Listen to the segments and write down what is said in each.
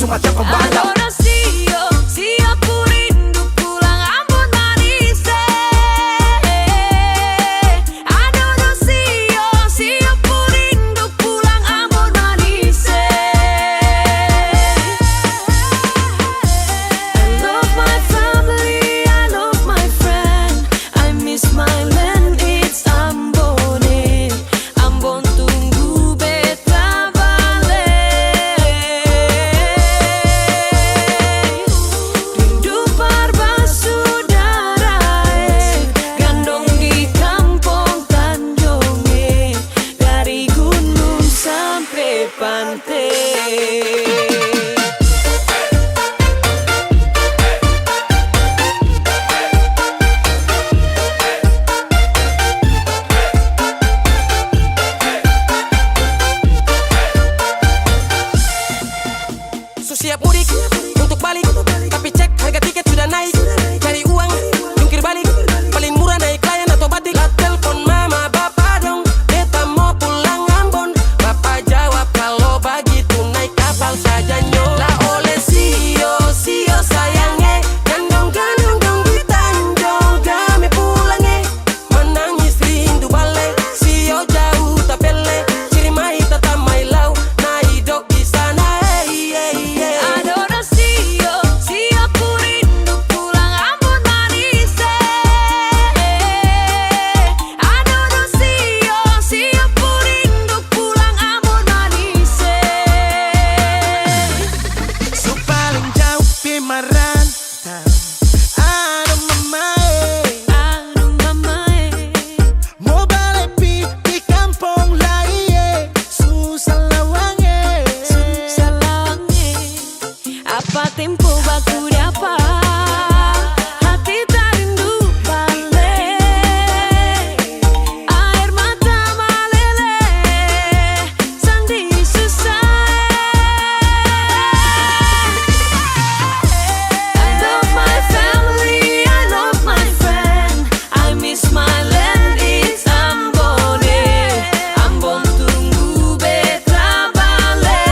semacam pembalap. Siap mudik untuk balik, tapi cek harga tiket sudah naik. Cari uang, jungkir balik, paling murah naik klien atau batik. Lah telepon mama bapak dong, beta mau pulang Ambon. Bapak jawab kalau begitu naik kapal saja nyo. Lah oleh sio sayangnya, gandong dong di Tanjung kami pulangnya. Menangis rindu balik, sio jauh tak pele. Ciri mai tata mai lau, na hidup di sana. Tempo baku dapat hati tak rindu balik, air mata meleleh sandi susah. I love my family, I love my friend, I miss my land, it's Ambon. Ambon tunggu beta balik.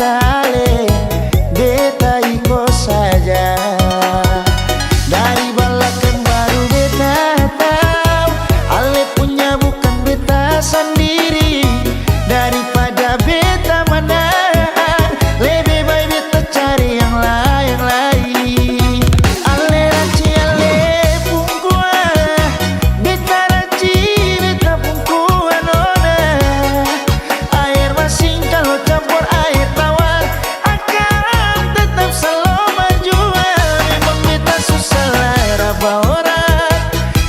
ale, beta ikut saja. Dari balakan baru beta tahu, ale punya bukan beta sendiri. Daripada beta menahan, lebih baik beta cari yang lain. Ale ranci ale pungkua, beta ranci beta pungkua nona. Air masin kalau campur air tawar akan tetap selalu menjual. Memang beta susah lah raba orang,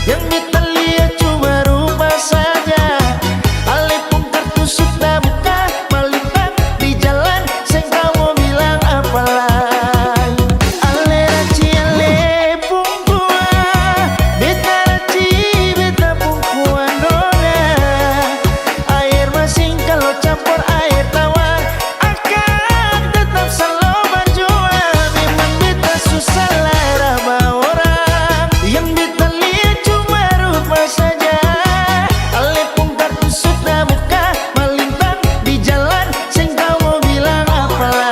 yang beta lihat cuma rupa saja. Ale pun kartu sudah buka, melipat di jalan, seng kamu bilang apalah. Ale ranci ale pungkua, beta ranci beta pungkua nona. Air masin kalau campur air tawar akan tetap selalu menjual. Memang beta susah lah raba orang, yang beta lihat cuma rupa saja. Ale pun kartu sudah buka, melintang di jalan, seng kamu bilang apalah.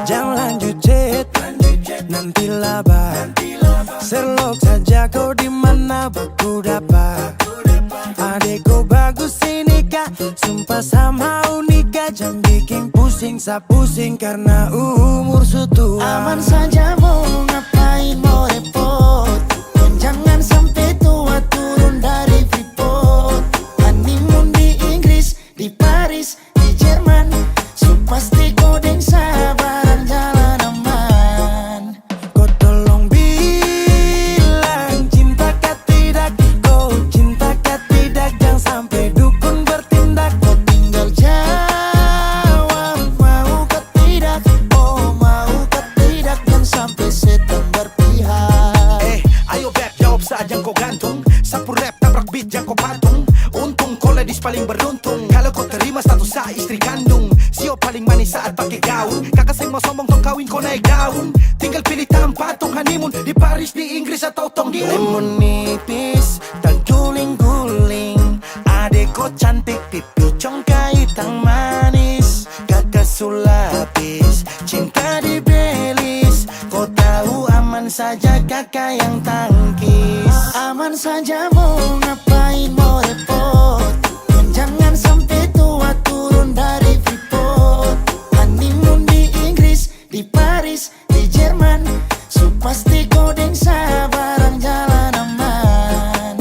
Jangan lanjut chat, nanti laba. Serlok saja kau di mana baku dapat. Adekku bagus ini kak, sumpah sama unika. Jangan bikin pusing, sa pusing karena umur sutua. Aman saja mau ngapain mau repot, dan jangan sampai tua turun dari Freeport. Honeymoon di Inggris, di Paris, di Jerman, so pasti kodeng sabaran jalan aman. Kau tolong bilang cinta kah tidak, kau cinta kah tidak. Jangan sampai dukun bertindak. Kau tinggal jawab mau ke tidak, oh mau ke tidak. Jangan sampai setan berpihak. Ayo beb, jawab saja kau gantung. Sapu rap, tabrak beat, jangan kau patung. Untung kau ladies paling beruntung. Kalau kau terima status sa istri kandung, sio paling manis saat pakai gaun. Kakak saya mau sombong tong kawin kau naik daun. Tinggal pilih tempat tong honeymoon, di Paris, di Inggris atau tong di Lemon nipis, terguling-guling. Adekku cantik, pipi congkai tang manis. Kakak sulapis, cinta di belis. Kau tahu aman saja kakak yang tangkis. Aman saja mau ngapain mau repot, dan jangan sampai tua turun dari Freeport. Honeymoon di Inggris, di Paris, di Jerman, so pasti kodeng sabaran jalan aman.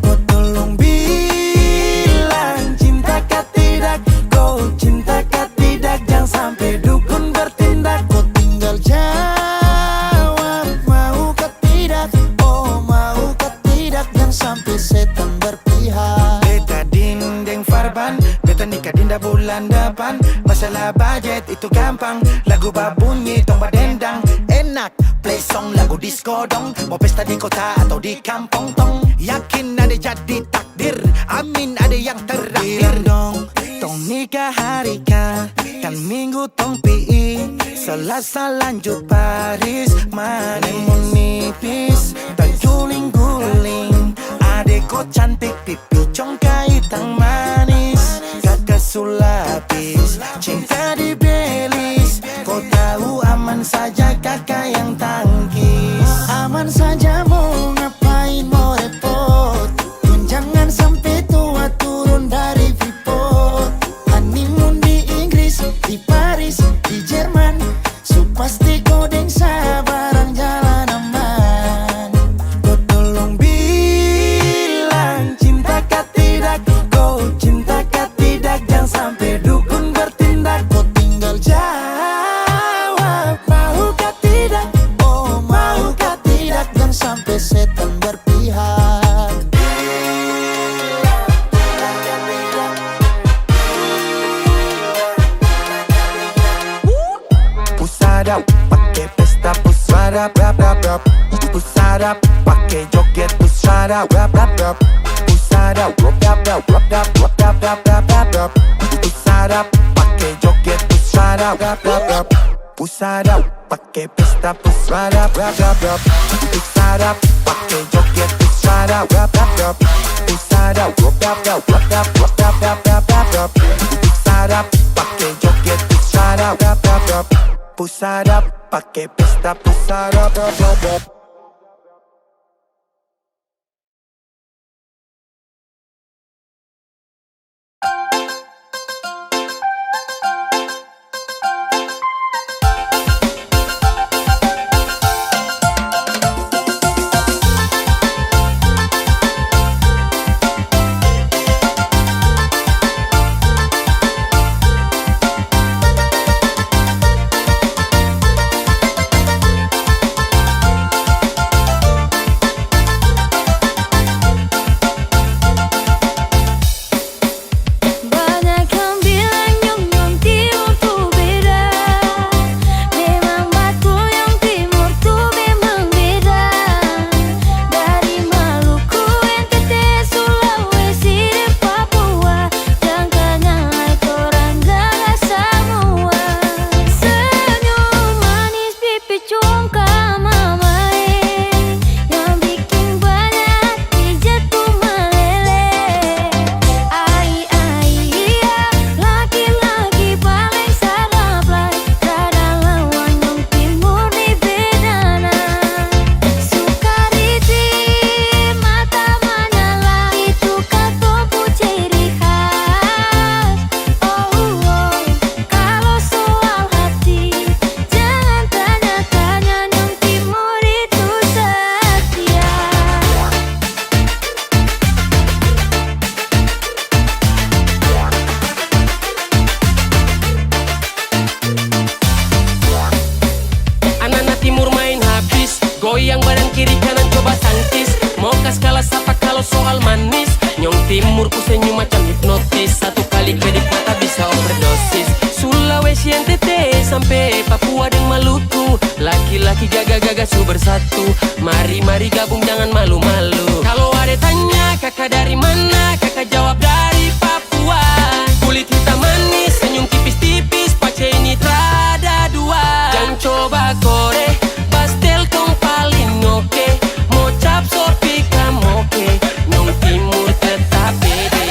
Kau tolong bilang cinta kah tidak, kau cinta kah tidak. Jangan sampai dukun bertindak. Kau tinggal jawab mau ke tidak, oh mau ke tidak. Jangan sampai setan berpihak. Beta dinding farban, beta nikah dinda bulan depan. Masalah budget itu gampang, lagu babunyi tong badendang. Enak, play song lagu disco dong. Mau pesta di kota atau di kampung tong. Yakin ada jadi takdir, amin ada yang terakhir. Bilang dong, tong nikah hari kan minggu tong PI. Selasa lanjut Paris, honeymoon nipis, terguling-guling. Adekku cantik, pipi congkai tang manis. Kakak sulapis, cinta di belis. Kau tahu aman saja kakak yang tangkis. Aman saja mau ngapain mau repot, dan jangan sampai tua turun dari Freeport. rap. Pusada, rap rap rap rap rap rap rap rap rap rap rap. Pusada, pakai joget pusada rap rap rap. Pusada, pakai pesta pusada rap rap rap. Pusada, pakai joget pusada rap rap rap. Pusada, rap rap rap rap rap rap rap rap rap rap. Pusada, pakai joget pusada rap rap rap. Pusada, pakai pesta pusada rap rap rap. Banyak yang bilang Nyong Timur tuh beda. Memang betul Nyong Timur tuh memang beda. Dari Maluku, NTT, Sulawesi, dan Papua, jangkanya orang gagah semua. Senyum manis pipi congkak mamae, yang bikin banyak hati jatuh meleleh. Ai ai iya, laki-laki paling sarap lai, rada lawan Nyong Timur di bedana. Sukariti mata menyala, itu katopu ciri khas. Oh, kalau soal hati jangan tanya-tanya, Nyong Timur itu setia. Anak-anak timur main habis, goyang badan kiri kanan coba tangkis. Mau kas kalah sapa kalau soal manis, Nyong Timur ku senyum macam hipnotis. Satu kali kedip mata bisa overdosis. Sulawesi, NTT, sampai Papua dan Maluku, laki-laki gagah-gagah su bersatu. Mari-mari gabung jangan malu-malu. Kalau ada tanya kakak dari mana, kakak jawab dari Papua. Kulit hitam manis, senyum tipis-tipis, pace ini trada dua. Jangan coba korek, pastel kong paling oke. Mau cap sopi kamoke, Nyong Timur tetap pede.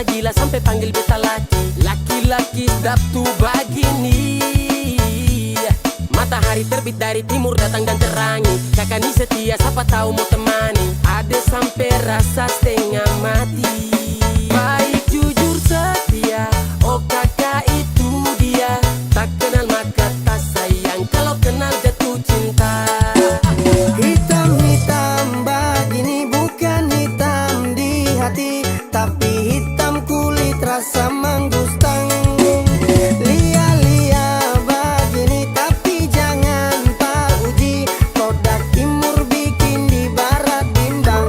beta gila sampai panggil beta laki. Laki-laki sedap tuh begini. Matahari terbit dari timur datang dan terangi. Kakak ni setia siapa tahu mau temani. Ada sampai rasa setengah mati. Baik jujur setia, oh kakak itu dia. Tak kenal maka tak sayang, kalau kenal jatuh cinta. Hitam-hitam begini bukan hitam di hati, tapi hitam kulit rasa menggustang. Lia-lia begini tapi jangan pak uji, produk timur bikin di barat bimbang.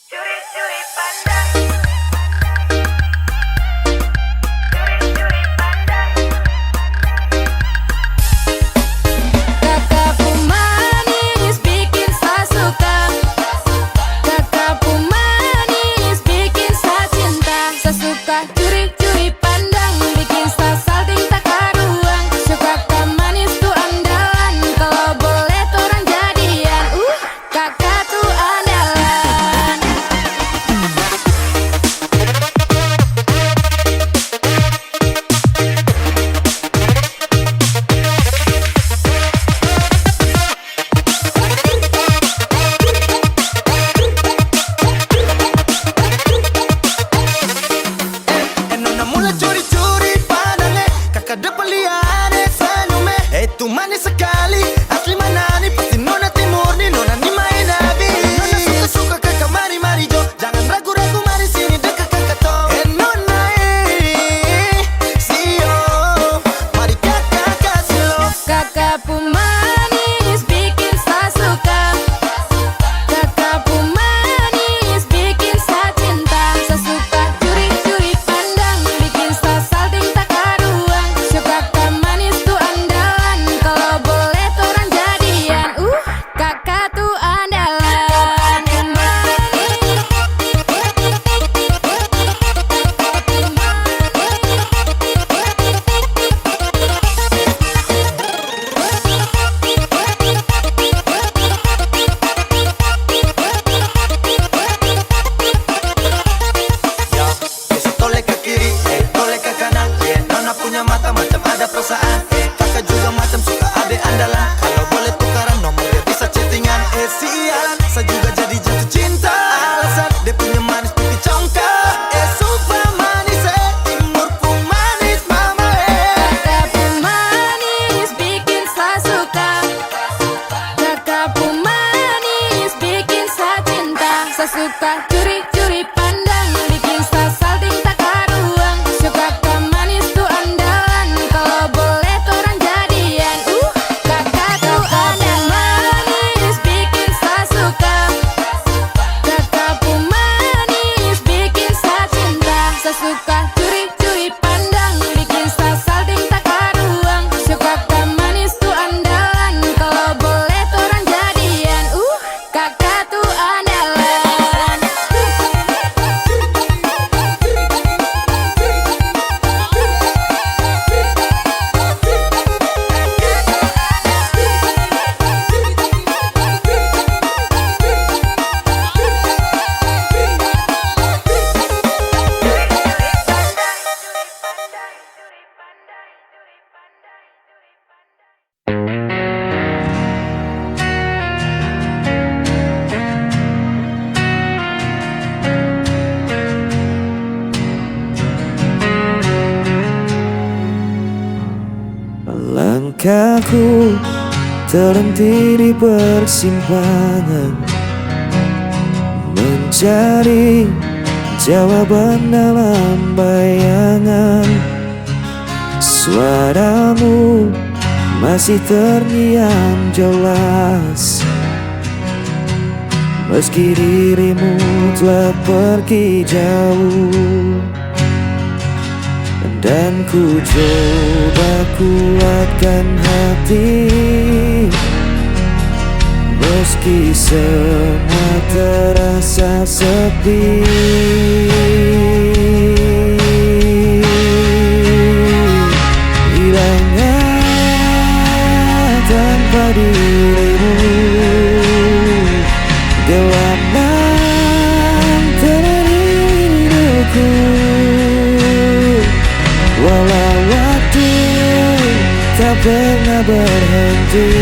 Curi-curi pandang. Kakakku manis bikin saya suka. Kakakku manis bikin saya cinta. Saya suka curi-curi pandang, bikin saya salting tak karuan. Suka kau manis tuh andalan, kalau boleh tuh orang jadian. Kakak tuh andalan. Nona mulai curi-curi pandangnya, kakak depan lihat senyumnya. Itu manis sekali, asli mana nih? Pasti nona timur nih, nona nih main habis. Nona suka-suka kakak mari-mari jo, jangan ragu-ragu mari sini dekat kakak toh. Nona sio, mari kakak kasih lo. Kakakku manis bikin saya suka. Kakakku manis bikin saya cinta. Saya suka curi-curi pandang, bikin saya salting tak karuan. Suka kau manis tuh andalan, kalau boleh tuh orang jadian. Kakak tuh andalan. Ya, bisa toleh ke kiri, toleh ke kanan. Nona punya mata macam ada perasaan. Kakak juga macam suka abe andalan. Kalau boleh tukaran nomor dia bisa chattingan. Sialan, saya juga jadi jatuh cinta. Alasan dia punya manis pipi congkak. Super manis, timur pun manis mama. Kakakku manis bikin saya suka. Kakakku manis bikin saya cinta. Saya suka curi-curi pandang, bikin saya salting tak karuan. Suka kau manis tuh andalan, kalau boleh tuh orang jadian. Kakak tuh andalan. Manis bikin saya suka. Kakakku manis bikin saya cinta. Saya suka curi-curi pandang, bikin saya salting tak karuan. Suka kau manis tuh andalan, kalau boleh tuh orang jadian. Kakak tuh andalan. Langkahku terhenti di persimpangan, mencari jawaban dalam bayangan. Suaramu masih terdiam jelas, meski dirimu telah pergi jauh. Dan ku coba kuatkan hati, meski semua terasa sepi. Hilangnya tanpa dirimu, gelap mengenai hidupku. Walau waktu tak pernah berhenti,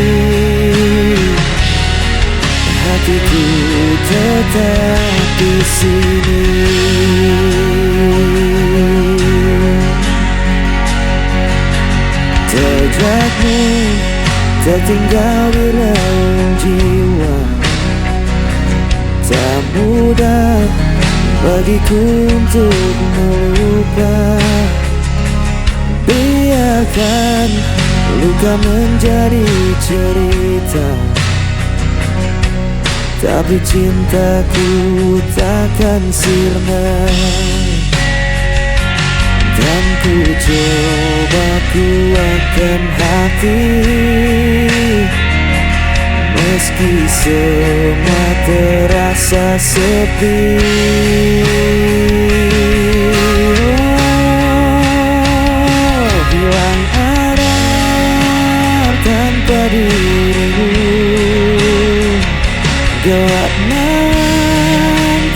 hatiku tetap di sini. Jejakmu tertinggal di relung jiwa, tak mudah bagiku untuk melupa. Biarkan luka menjadi cerita, tapi cintaku takkan sirna. Dan ku coba kuatkan hati, meski semua terasa sepi. Hilang arah tanpa dirimu, gelap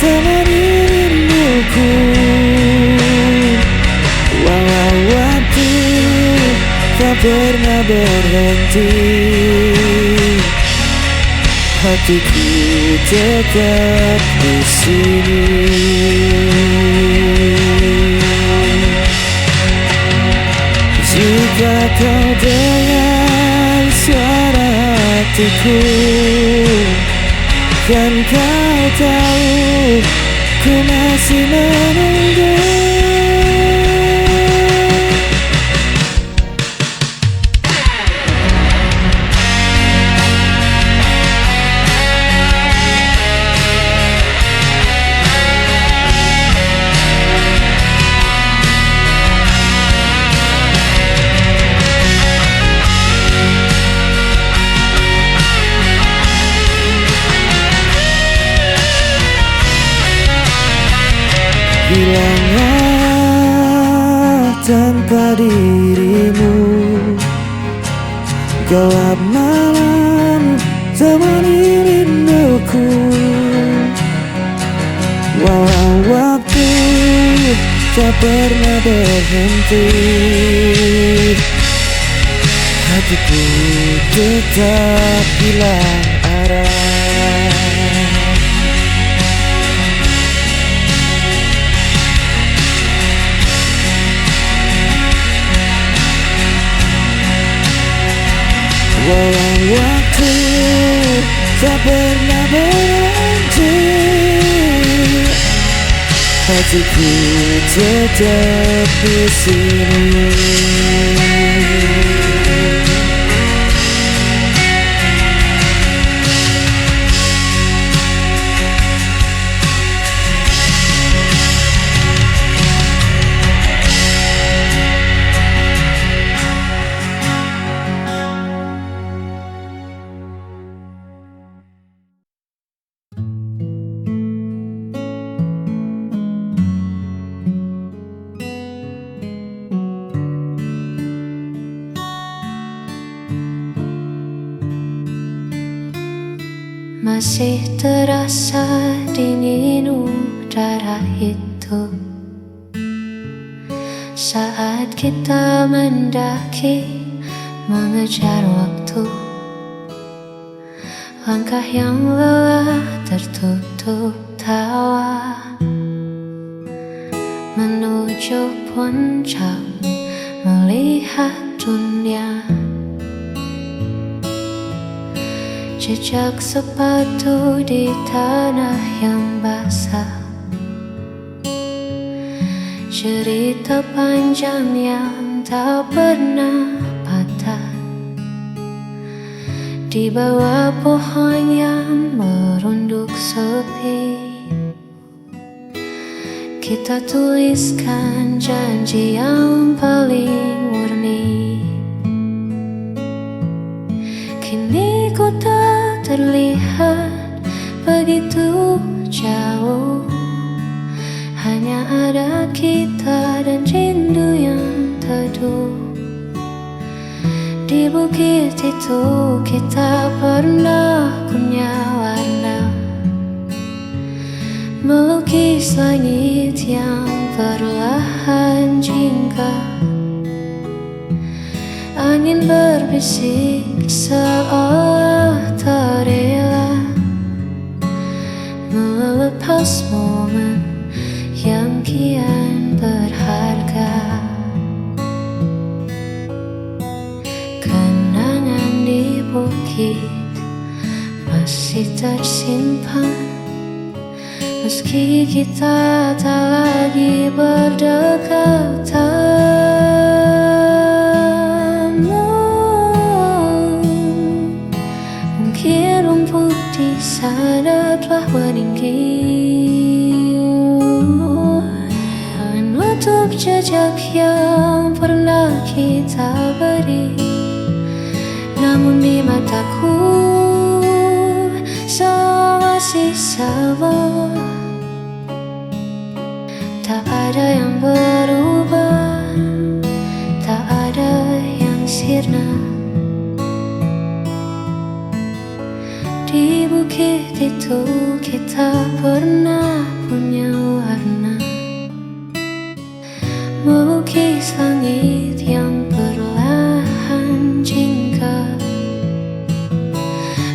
mengenai rinduku. Walau waktu tak pernah berhenti, hatiku tetap di sini. Jika kau dengar suara hatiku, kan kau tahu ku masih menunggu. Hilangnya tanpa dirimu, gelap malam temani rinduku. Walau waktu tak pernah berhenti, hatiku tetap hilang arah. Walau waktu tak pernah berhenti, hatiku tetap di sini. Masih terasa dingin udara itu saat kita mendaki mengejar waktu. Langkah yang lelah tertutup tawa menuju puncak melihat dunia. Jejak sepatu di tanah yang basah, cerita panjang yang tak pernah patah. Di bawah pohon yang merunduk sepi, kita tuliskan janji yang paling murni. Kini ku tak terlihat begitu jauh, hanya ada kita dan rindu yang teduh. Di bukit itu kita pernah punya warna, melukis langit yang perlahan jingga. Angin berbisik seolah tak rela melepas momen yang kian berharga. Kenangan di bukit masih tersimpan, meski kita tak lagi berdekatan. Mungkin rumput di sana telah meninggi, menutup jejak yang pernah kita beri. Namun di mataku semua masih sama, tak ada yang berubah, tak ada yang sirna. Di bukit itu kita pernah punya warna, melukis langit yang perlahan jingga.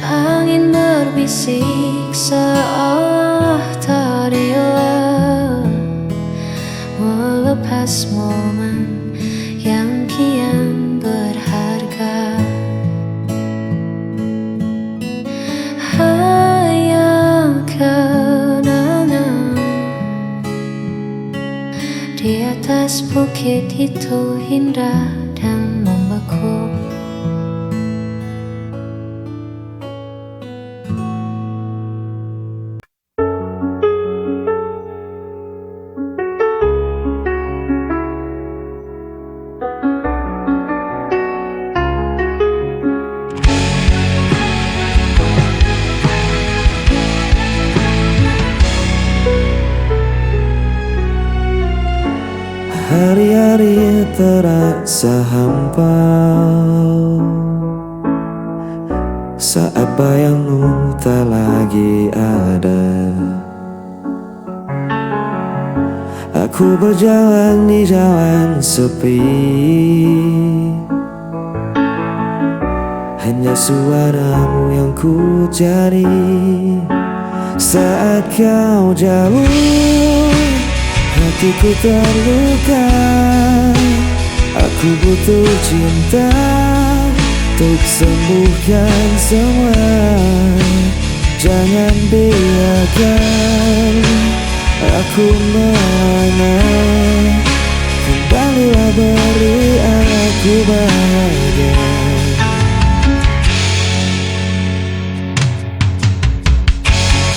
Angin berbisik seolah tak rela melepas momen yang kian berharga. Hanya kenangan di atas bukit itu indah dan membeku. Hari-hari terasa hampa saat bayangmu tak lagi ada. Aku berjalan di jalan sepi, hanya suaramu yang ku cari. Saat kau jauh, hatiku terluka. Aku butuh cinta untuk sembuhkan semua. Jangan biarkan aku melana. Kembalilah beri aku bahagia.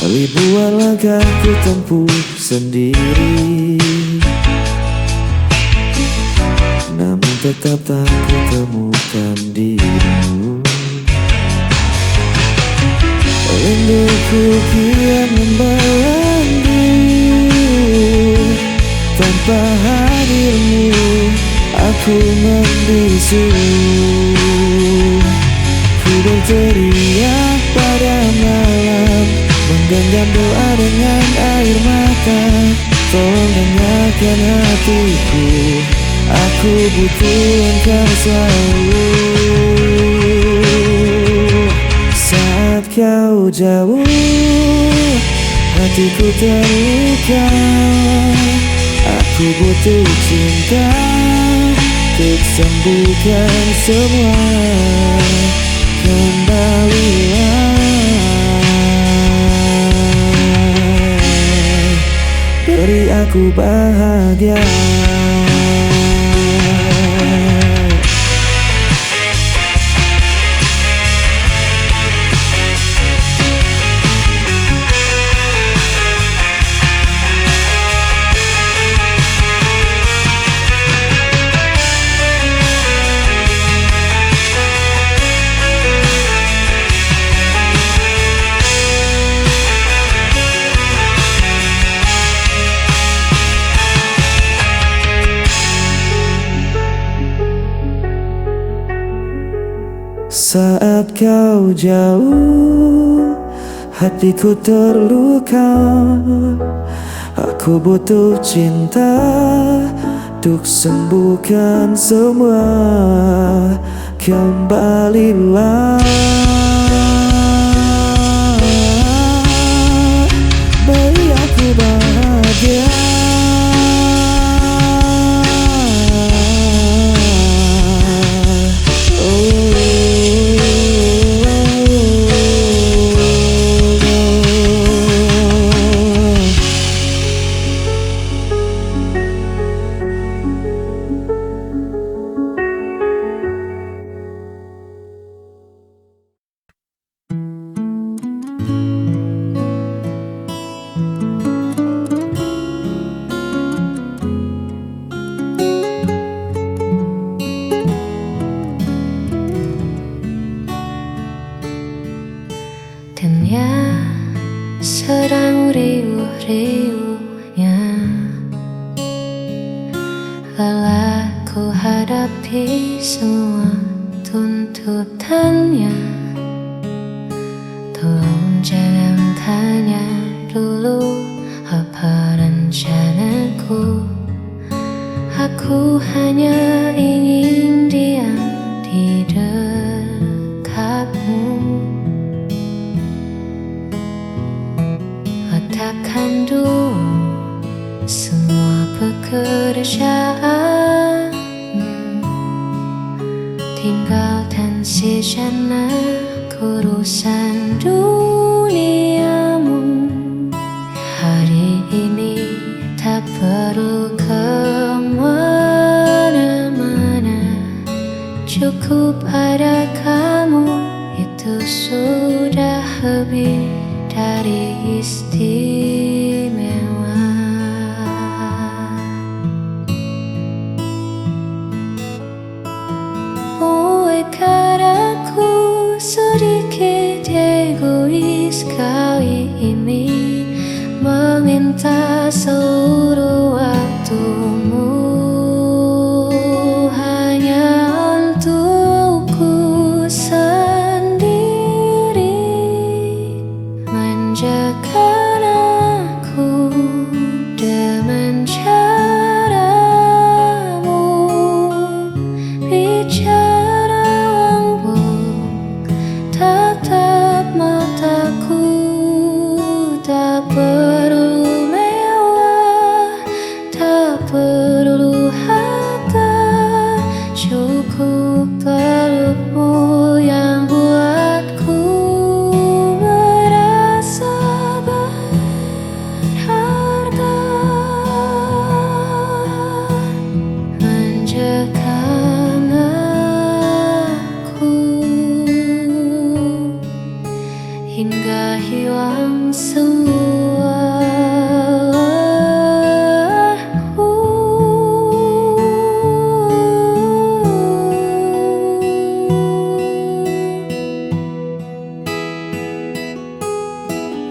Ribuan langkah ku tempuh sendiri, namun tetap tak ku temukan dirimu. Rinduku kian membayangmu, tanpa hadirmu aku membisu. Ku berteriak pada malam, menggenggam doa dengan air mata. Tolong dengarkan hatiku, aku butuh engkau selalu. Saat kau jauh, hatiku terluka. Aku butuh cinta untuk sembuhkan semua. Kembalilah, beri aku bahagia. Saat kau jauh, hatiku terluka. Aku butuh cinta untuk sembuhkan semua. Kembalilah, beri aku bahagia. Dunia sedang riuh-riuhnya, lelah ku hadapi semua tuntutannya. Tolong jangan tanya dulu apa rencanaku. Aku hanya ingin diam di dekatmu. Letakkan dulu semua pekerjaan, tinggalkan sejenak urusan duniamu. Hari ini tak perlu kemana-mana, cukup ada kamu, itu sudah lebih dari istimewa. Buatkan aku sedikit egois kali ini, meminta seluruh waktumu hanya untukku sendiri. Manjakan aku dengan caramu, bicara lembut, tatap mataku. Tak perlu mewah, tak perlu harta, cukup pelukmu yang buatku merasa berharga. Manjakan aku hingga hilang semua.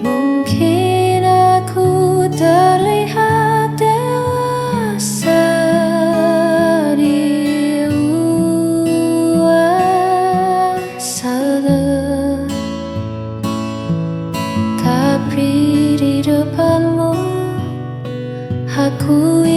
Mungkin aku terlihat dewasa di luar sana, tapi di depanmu aku